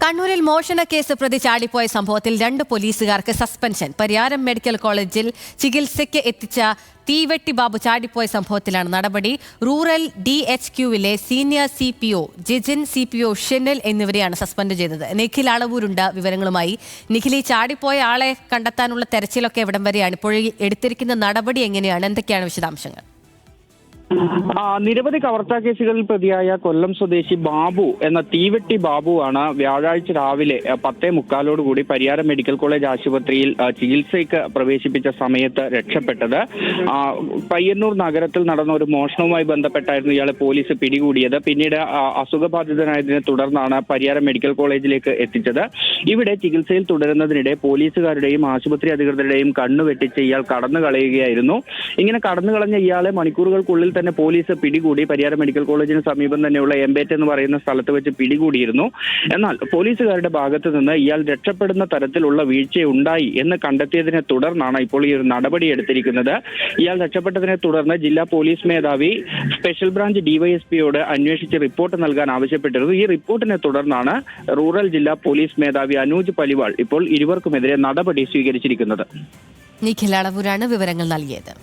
കണ്ണൂരിൽ മോഷണ കേസ് പ്രതി ചാടിപ്പോയ സംഭവത്തിൽ 2 പോലീസുകാർക്ക് സസ്പെൻഷൻ. പരിയാരം മെഡിക്കൽ കോളേജിൽ ചികിത്സയ്ക്ക് എത്തിച്ച തീവെട്ടി ബാബു ചാടിപ്പോയ സംഭവത്തിലാണ് നടപടി. റൂറൽ DHQവിലെ സീനിയർ CPO ജിജിൻ, CPO ഷെനിൽ എന്നിവരെയാണ് സസ്പെൻഡ് ചെയ്തത്. നിഖിൽ അളവൂരുണ്ട് വിവരങ്ങളുമായി. നിഖിൽ, ഈ ചാടിപ്പോയ ആളെ കണ്ടെത്താനുള്ള തെരച്ചിലൊക്കെ എവിടം വരെയാണ്? ഇപ്പോൾ എടുത്തിരിക്കുന്ന നടപടി എങ്ങനെയാണ്? എന്തൊക്കെയാണ് വിശദാംശങ്ങൾ? നിരവധി കവർച്ചാ കേസുകളിൽ പ്രതിയായ കൊല്ലം സ്വദേശി ബാബു എന്ന തീവെട്ടി ബാബുവാണ് വ്യാഴാഴ്ച രാവിലെ 10:45 പരിയാരം മെഡിക്കൽ കോളേജ് ആശുപത്രിയിൽ ചികിത്സയ്ക്ക് പ്രവേശിപ്പിച്ച സമയത്ത് രക്ഷപ്പെട്ടത്. പയ്യന്നൂർ നഗരത്തിൽ നടന്ന ഒരു മോഷണവുമായി ബന്ധപ്പെട്ടായിരുന്നു ഇയാളെ പോലീസ് പിടികൂടിയത്. പിന്നീട് അസുഖബാധിതനായതിനെ തുടർന്നാണ് പരിയാരം മെഡിക്കൽ കോളേജിലേക്ക് എത്തിച്ചത്. ഇവിടെ ചികിത്സയിൽ തുടരുന്നതിനിടെ പോലീസുകാരുടെയും ആശുപത്രി അധികൃതരുടെയും കണ്ണുവെട്ടിച്ച് ഇയാൾ കടന്നു കളയുകയായിരുന്നു. ഇങ്ങനെ കടന്നു കളഞ്ഞ ഇയാളെ മണിക്കൂറുകൾക്കുള്ളിൽ തന്നെ പോലീസ് പിടികൂടി. പരിയാരം മെഡിക്കൽ കോളേജിന് സമീപം തന്നെയുള്ള എംബേറ്റ് എന്ന് പറയുന്ന സ്ഥലത്ത് വെച്ച് പിടികൂടിയിരുന്നു. എന്നാൽ പോലീസുകാരുടെ ഭാഗത്ത് നിന്ന് ഇയാൾ രക്ഷപ്പെടുന്ന തരത്തിലുള്ള വീഴ്ചയുണ്ടായി എന്ന് കണ്ടെത്തിയതിനെ തുടർന്നാണ് ഇപ്പോൾ ഈ ഒരു നടപടി എടുത്തിരിക്കുന്നത്. ഇയാൾ രക്ഷപ്പെട്ടതിനെ തുടർന്ന് ജില്ലാ പോലീസ് മേധാവി സ്പെഷ്യൽ ബ്രാഞ്ച് DYSPയോട് അന്വേഷിച്ച് റിപ്പോർട്ട് നൽകാൻ ആവശ്യപ്പെട്ടിരുന്നു. ഈ റിപ്പോർട്ടിനെ തുടർന്നാണ് റൂറൽ ജില്ലാ പോലീസ് മേധാവി അനൂജ് പലിവാൾ ഇപ്പോൾ ഇരുവർക്കുമെതിരെ നടപടി സ്വീകരിച്ചിരിക്കുന്നത്. നിഖിൽ അളവൂരാണ് വിവരങ്ങൾ നൽകിയത്.